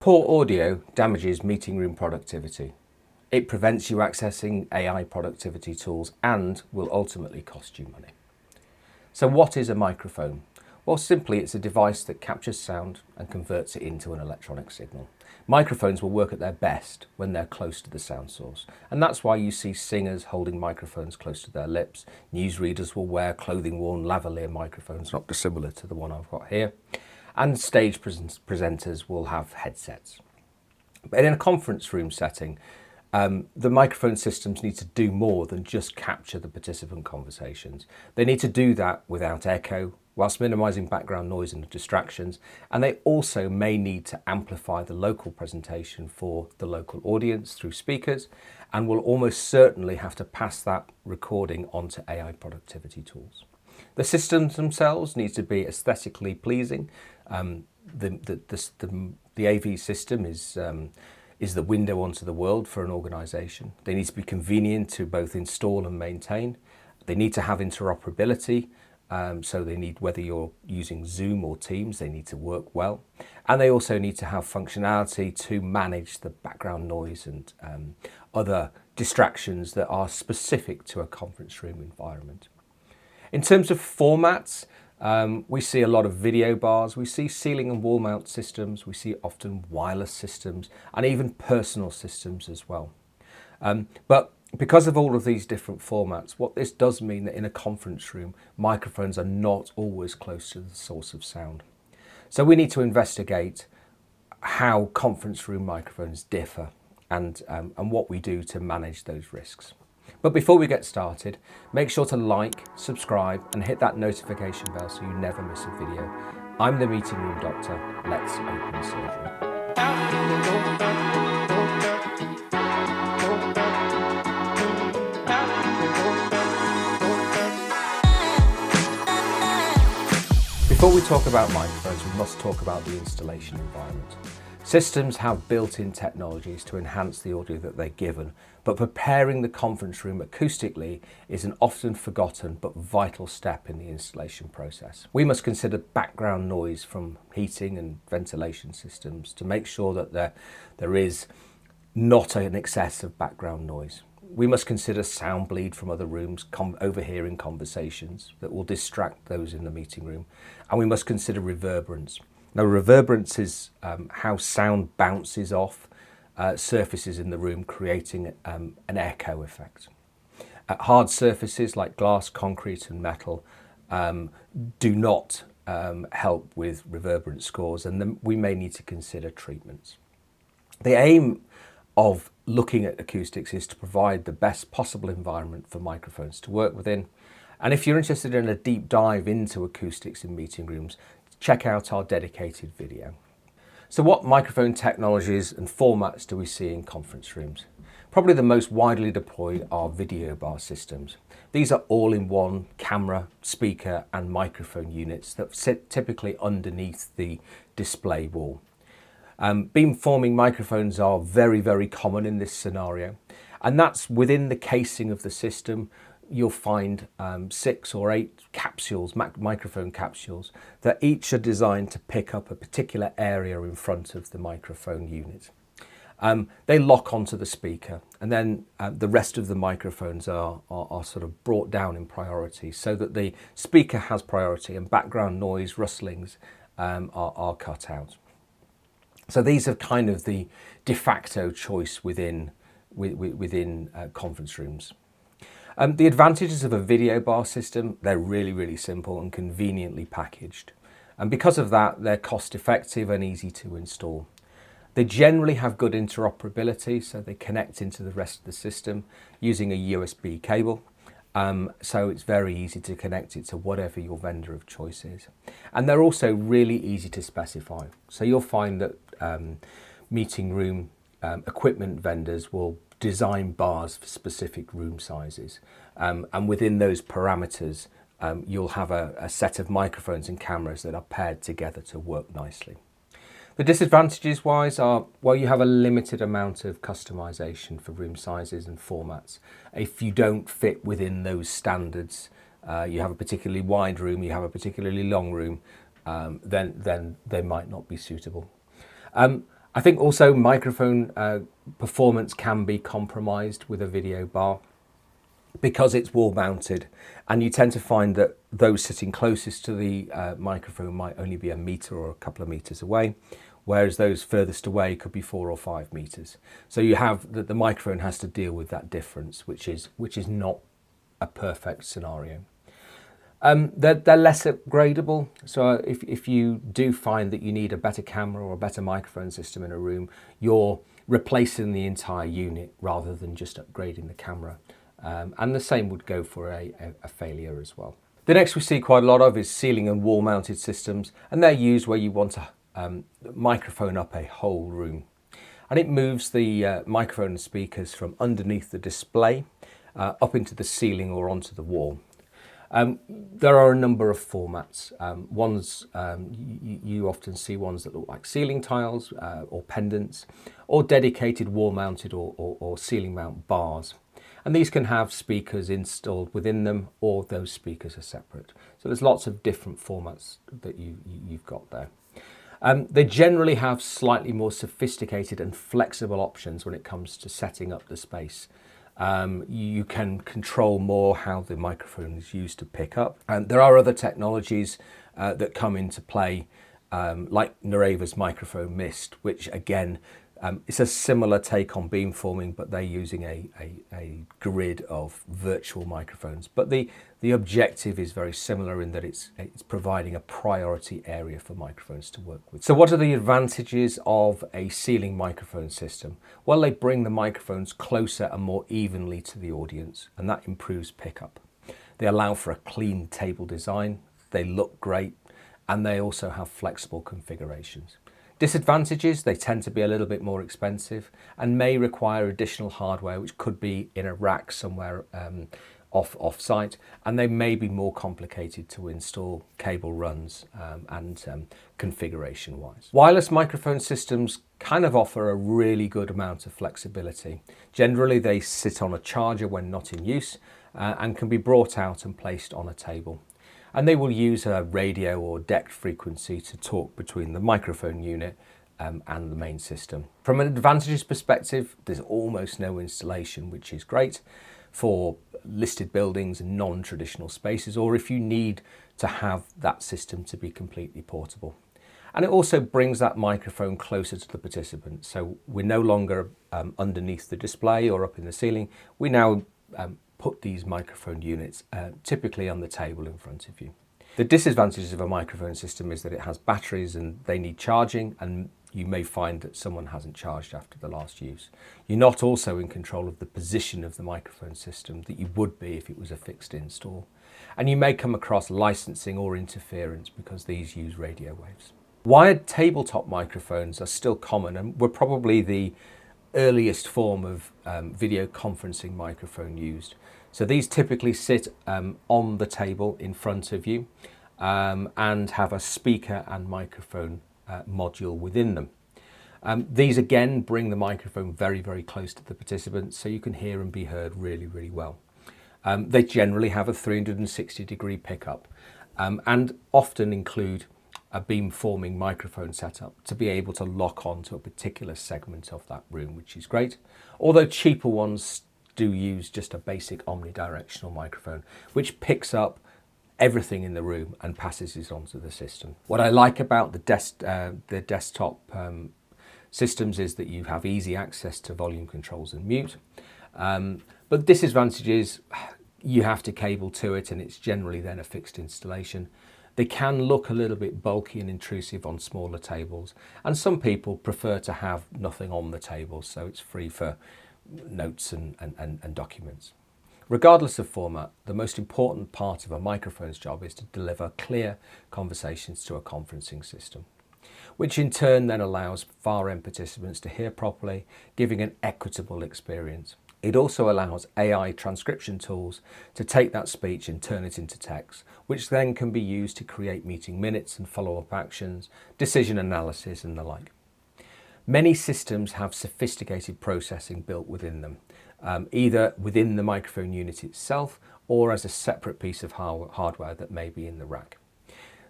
Poor audio damages meeting room productivity. It prevents you accessing AI productivity tools and will ultimately cost you money. So what is a microphone? Well, simply it's a device that captures sound and converts it into an electronic signal. Microphones will work at their best when they're close to the sound source, and that's why you see singers holding microphones close to their lips. Newsreaders will wear clothing-worn lavalier microphones, not dissimilar to the one I've got here, and stage presenters will have headsets. But in a conference room setting, the microphone systems need to do more than just capture the participant conversations. They need to do that without echo, whilst minimising background noise and distractions, and they also may need to amplify the local presentation for the local audience through speakers, and will almost certainly have to pass that recording onto AI productivity tools. The systems themselves need to be aesthetically pleasing. The AV system is the window onto the world for an organisation. They need to be convenient to both install and maintain. They need to have interoperability, so they need, whether you're using Zoom or Teams, they need to work well. And they also need to have functionality to manage the background noise and other distractions that are specific to a conference room environment. In terms of formats, we see a lot of video bars, we see ceiling and wall mount systems, we see often wireless systems, and even personal systems as well. But because of all of these different formats, what this does mean that in a conference room, microphones are not always close to the source of sound. So we need to investigate how conference room microphones differ and what we do to manage those risks. But before we get started, make sure to like, subscribe, and hit that notification bell so you never miss a video. I'm the Meeting Room Doctor. Let's open surgery. Before we talk about microphones, we must talk about the installation environment. Systems have built-in technologies to enhance the audio that they're given, but preparing the conference room acoustically is an often forgotten but vital step in the installation process. We must consider background noise from heating and ventilation systems to make sure that there is not an excess of background noise. We must consider sound bleed from other rooms, overhearing conversations that will distract those in the meeting room, and we must consider reverberance. Now, reverberance is how sound bounces off surfaces in the room, creating an echo effect. Hard surfaces like glass, concrete and metal do not help with reverberance scores, and then we may need to consider treatments. The aim of looking at acoustics is to provide the best possible environment for microphones to work within. And if you're interested in a deep dive into acoustics in meeting rooms, check out our dedicated video. So what microphone technologies and formats do we see in conference rooms? Probably the most widely deployed are video bar systems. These are all-in-one camera, speaker and microphone units that sit typically underneath the display wall. Beamforming microphones are very, very common in this scenario, and that's within the casing of the system. You'll find 6 or 8 capsules, microphone capsules, that each are designed to pick up a particular area in front of the microphone unit. They lock onto the speaker, and then the rest of the microphones are sort of brought down in priority so that the speaker has priority and background noise, rustlings are cut out. So these are kind of the de facto choice within conference rooms. The advantages of a video bar system, they're really, really simple and conveniently packaged. And because of that, they're cost effective and easy to install. They generally have good interoperability, so they connect into the rest of the system using a USB cable. So it's very easy to connect it to whatever your vendor of choice is. And they're also really easy to specify. So you'll find that meeting room equipment vendors will design bars for specific room sizes. And within those parameters, you'll have a set of microphones and cameras that are paired together to work nicely. The disadvantages wise are, well, you have a limited amount of customization for room sizes and formats. If you don't fit within those standards, you have a particularly wide room, you have a particularly long room, then they might not be suitable. I think also microphone performance can be compromised with a video bar because it's wall mounted, and you tend to find that those sitting closest to the microphone might only be a metre or a couple of metres away, whereas those furthest away could be 4 or 5 metres. So you have the microphone has to deal with that difference, which is not a perfect scenario. They're less upgradable, so if you do find that you need a better camera or a better microphone system in a room, you're replacing the entire unit rather than just upgrading the camera. And the same would go for a failure as well. The next we see quite a lot of is ceiling and wall mounted systems, and they're used where you want to microphone up a whole room. And it moves the microphone and speakers from underneath the display up into the ceiling or onto the wall. There are a number of formats. You often see ones that look like ceiling tiles or pendants, or dedicated wall mounted or ceiling mount bars. And these can have speakers installed within them, or those speakers are separate. So there's lots of different formats that you've got there. They generally have slightly more sophisticated and flexible options when it comes to setting up the space. You can control more how the microphone is used to pick up. And there are other technologies that come into play, like Nereva's microphone mist, which again, it's a similar take on beamforming, but they're using a grid of virtual microphones. But the objective is very similar in that it's providing a priority area for microphones to work with. So what are the advantages of a ceiling microphone system? Well, they bring the microphones closer and more evenly to the audience, and that improves pickup. They allow for a clean table design, they look great, and they also have flexible configurations. Disadvantages, they tend to be a little bit more expensive and may require additional hardware, which could be in a rack somewhere off-site, and they may be more complicated to install cable runs and configuration-wise. Wireless microphone systems kind of offer a really good amount of flexibility. Generally, they sit on a charger when not in use and can be brought out and placed on a table. And they will use a radio or DECT frequency to talk between the microphone unit and the main system. From an advantages perspective, there's almost no installation, which is great for listed buildings and non-traditional spaces, or if you need to have that system to be completely portable. And it also brings that microphone closer to the participant. So we're no longer underneath the display or up in the ceiling. We now put these microphone units typically on the table in front of you. The disadvantages of a microphone system is that it has batteries and they need charging, and you may find that someone hasn't charged after the last use. You're not also in control of the position of the microphone system that you would be if it was a fixed install. And you may come across licensing or interference because these use radio waves. Wired tabletop microphones are still common and were probably the earliest form of video conferencing microphone used. So these typically sit on the table in front of you and have a speaker and microphone module within them. These again bring the microphone very, very close to the participants so you can hear and be heard really, really well. They generally have a 360-degree pickup and often include a beam-forming microphone setup to be able to lock on to a particular segment of that room, which is great. Although cheaper ones do use just a basic omnidirectional microphone, which picks up everything in the room and passes it onto the system. What I like about the desktop systems is that you have easy access to volume controls and mute. But disadvantage is you have to cable to it, and it's generally then a fixed installation. They can look a little bit bulky and intrusive on smaller tables, and some people prefer to have nothing on the table, so it's free for notes and documents. Regardless of format, the most important part of a microphone's job is to deliver clear conversations to a conferencing system, which in turn then allows far-end participants to hear properly, giving an equitable experience. It also allows AI transcription tools to take that speech and turn it into text, which then can be used to create meeting minutes and follow-up actions, decision analysis and the like. Many systems have sophisticated processing built within them, either within the microphone unit itself or as a separate piece of hardware that may be in the rack.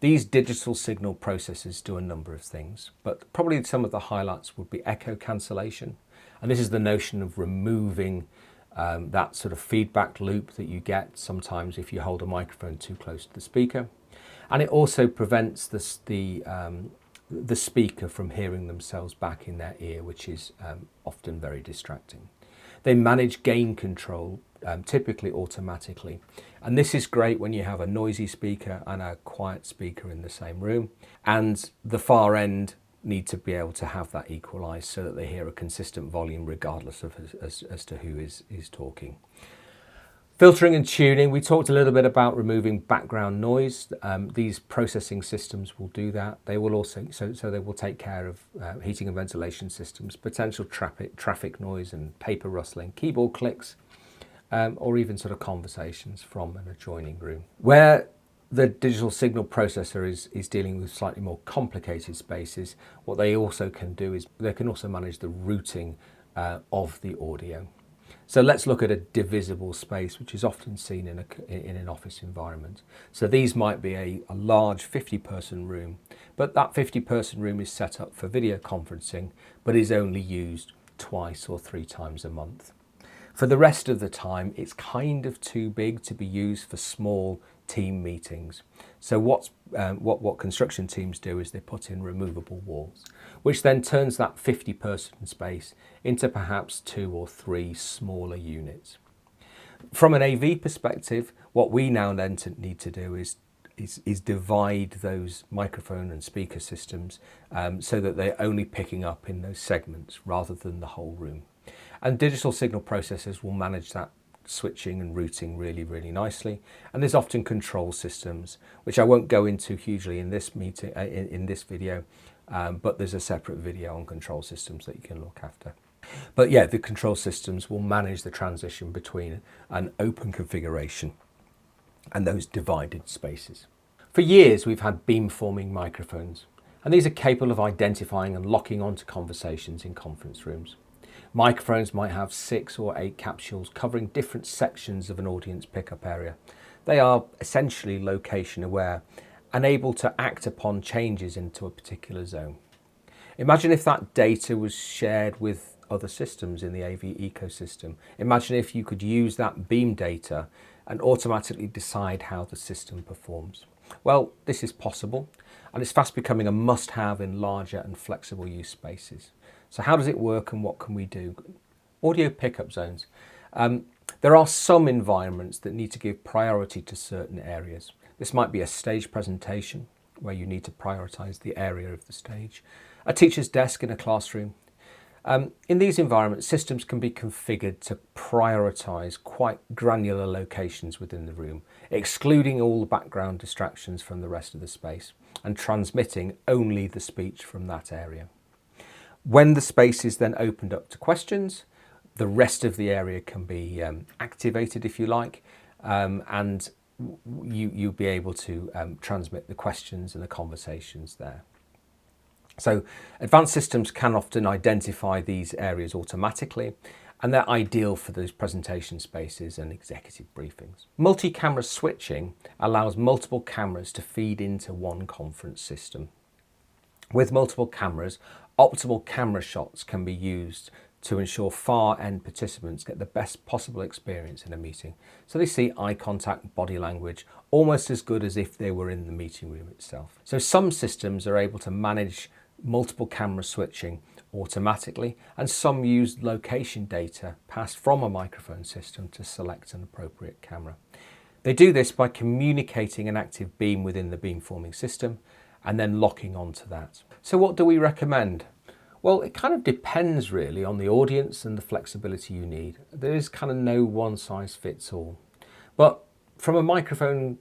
These digital signal processors do a number of things, but probably some of the highlights would be echo cancellation. And this is the notion of removing that sort of feedback loop that you get sometimes if you hold a microphone too close to the speaker. And it also prevents the speaker from hearing themselves back in their ear, which is often very distracting. They manage gain control, typically automatically. And this is great when you have a noisy speaker and a quiet speaker in the same room. And the far end need to be able to have that equalized so that they hear a consistent volume regardless of as to who is talking. Filtering and tuning, we talked a little bit about removing background noise. These processing systems will do that. They will also, so they will take care of heating and ventilation systems, potential traffic noise and paper rustling, keyboard clicks, or even sort of conversations from an adjoining room. Where the digital signal processor is dealing with slightly more complicated spaces, what they also can do is they can also manage the routing of the audio. So let's look at a divisible space, which is often seen in an office environment. So these might be a large 50-person room, but that 50-person room is set up for video conferencing, but is only used twice or 3 times a month. For the rest of the time, it's kind of too big to be used for small team meetings. So what construction teams do is they put in removable walls, which then turns that 50-person space into perhaps 2 or 3 smaller units. From an AV perspective, what we now then need to do is divide those microphone and speaker systems so that they're only picking up in those segments rather than the whole room. And digital signal processors will manage that switching and routing really, really nicely. And there's often control systems, which I won't go into hugely in this meeting, in this video, but there's a separate video on control systems that you can look after. But yeah, the control systems will manage the transition between an open configuration and those divided spaces. For years, we've had beamforming microphones, and these are capable of identifying and locking onto conversations in conference rooms. Microphones might have 6 or 8 capsules covering different sections of an audience pickup area. They are essentially location aware and able to act upon changes into a particular zone. Imagine if that data was shared with other systems in the AV ecosystem. Imagine if you could use that beam data and automatically decide how the system performs. Well, this is possible, and it's fast becoming a must-have in larger and flexible use spaces. So how does it work and what can we do? Audio pickup zones. There are some environments that need to give priority to certain areas. This might be a stage presentation where you need to prioritize the area of the stage, a teacher's desk in a classroom. In these environments, systems can be configured to prioritize quite granular locations within the room, excluding all the background distractions from the rest of the space and transmitting only the speech from that area. When the space is then opened up to questions, the rest of the area can be activated, if you like, and you'll be able to transmit the questions and the conversations there. So advanced systems can often identify these areas automatically, and they're ideal for those presentation spaces and executive briefings. Multi-camera switching allows multiple cameras to feed into one conference system. With multiple cameras, optimal camera shots can be used to ensure far-end participants get the best possible experience in a meeting. So they see eye contact, body language, almost as good as if they were in the meeting room itself. So some systems are able to manage multiple camera switching automatically, and some use location data passed from a microphone system to select an appropriate camera. They do this by communicating an active beam within the beamforming system and then locking onto that. So what do we recommend? Well, it kind of depends really on the audience and the flexibility you need. There is kind of no one size fits all. But from a microphone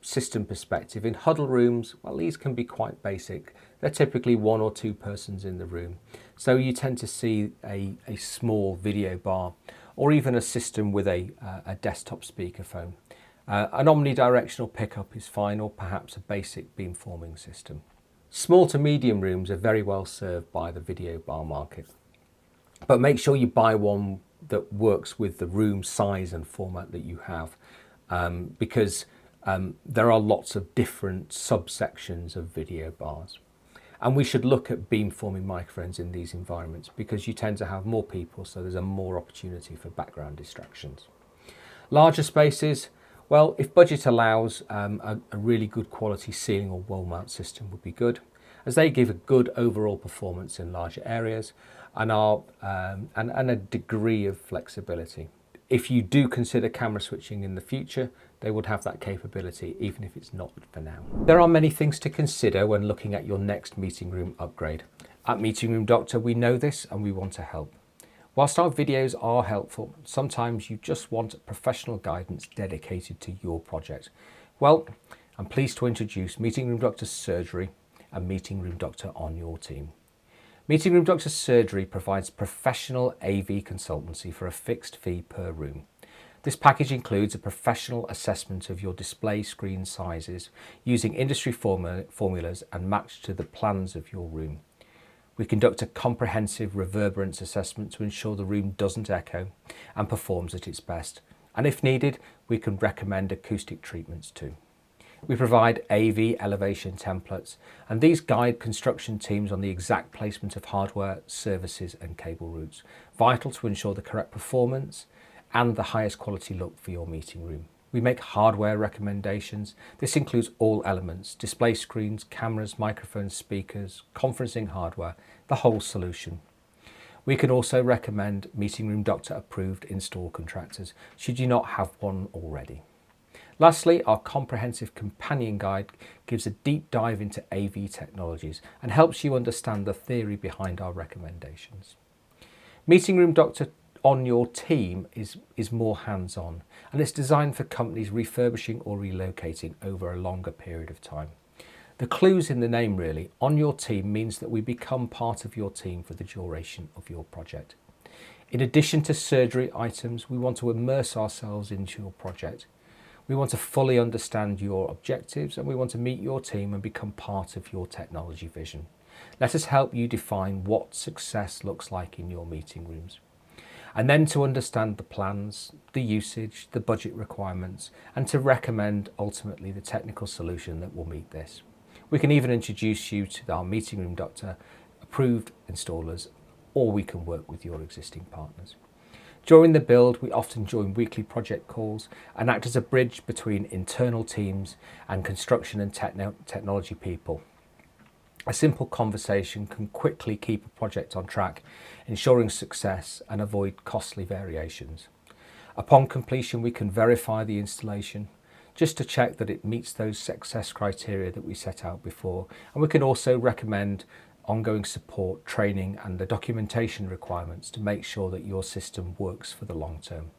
system perspective, in huddle rooms, well, these can be quite basic. They're typically 1 or 2 persons in the room. So you tend to see a small video bar or even a system with a desktop speakerphone. An omnidirectional pickup is fine, or perhaps a basic beamforming system. Small to medium rooms are very well served by the video bar market, but make sure you buy one that works with the room size and format that you have, because There are lots of different subsections of video bars. And we should look at beamforming microphones in these environments because you tend to have more people, so there's a more opportunity for background distractions. Larger spaces, well, if budget allows, a really good quality ceiling or wall mount system would be good, as they give a good overall performance in larger areas and a degree of flexibility. If you do consider camera switching in the future, they would have that capability, even if it's not for now. There are many things to consider when looking at your next meeting room upgrade. At Meeting Room Doctor, we know this and we want to help. Whilst our videos are helpful, sometimes you just want professional guidance dedicated to your project. Well, I'm pleased to introduce Meeting Room Doctor Surgery and Meeting Room Doctor on your team. Meeting Room Doctor Surgery provides professional AV consultancy for a fixed fee per room. This package includes a professional assessment of your display screen sizes using industry formulas and matched to the plans of your room. We conduct a comprehensive reverberance assessment to ensure the room doesn't echo and performs at its best. And if needed, we can recommend acoustic treatments too. We provide AV elevation templates, and these guide construction teams on the exact placement of hardware, services and cable routes, vital to ensure the correct performance and the highest quality look for your meeting room. We make hardware recommendations. This includes all elements: display screens, cameras, microphones, speakers, conferencing hardware, the whole solution. We can also recommend Meeting Room Doctor approved install contractors, should you not have one already. Lastly, our comprehensive companion guide gives a deep dive into AV technologies and helps you understand the theory behind our recommendations. Meeting Room Doctor on your team is more hands-on, and it's designed for companies refurbishing or relocating over a longer period of time. The clue's in the name really. On your team means that we become part of your team for the duration of your project. In addition to surgery items, we want to immerse ourselves into your project. We want to fully understand your objectives, and we want to meet your team and become part of your technology vision. Let us help you define what success looks like in your meeting rooms. And then to understand the plans, the usage, the budget requirements, and to recommend ultimately the technical solution that will meet this. We can even introduce you to our Meeting Room Doctor approved installers, or we can work with your existing partners. During the build, we often join weekly project calls and act as a bridge between internal teams and construction and technology people. A simple conversation can quickly keep a project on track, ensuring success and avoid costly variations. Upon completion, we can verify the installation just to check that it meets those success criteria that we set out before, and we can also recommend ongoing support, training and the documentation requirements to make sure that your system works for the long term.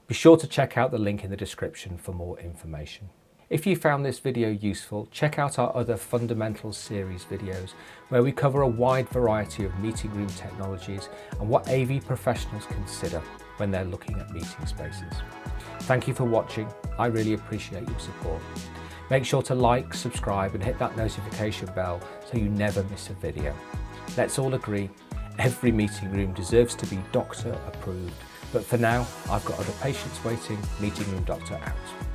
Be sure to check out the link in the description for more information. If you found this video useful, check out our other Fundamentals series videos where we cover a wide variety of meeting room technologies and what AV professionals consider when they're looking at meeting spaces. Thank you for watching. I really appreciate your support. Make sure to like, subscribe and hit that notification bell so you never miss a video. Let's all agree, every meeting room deserves to be doctor approved. But for now, I've got other patients waiting. Meeting Room Doctor out.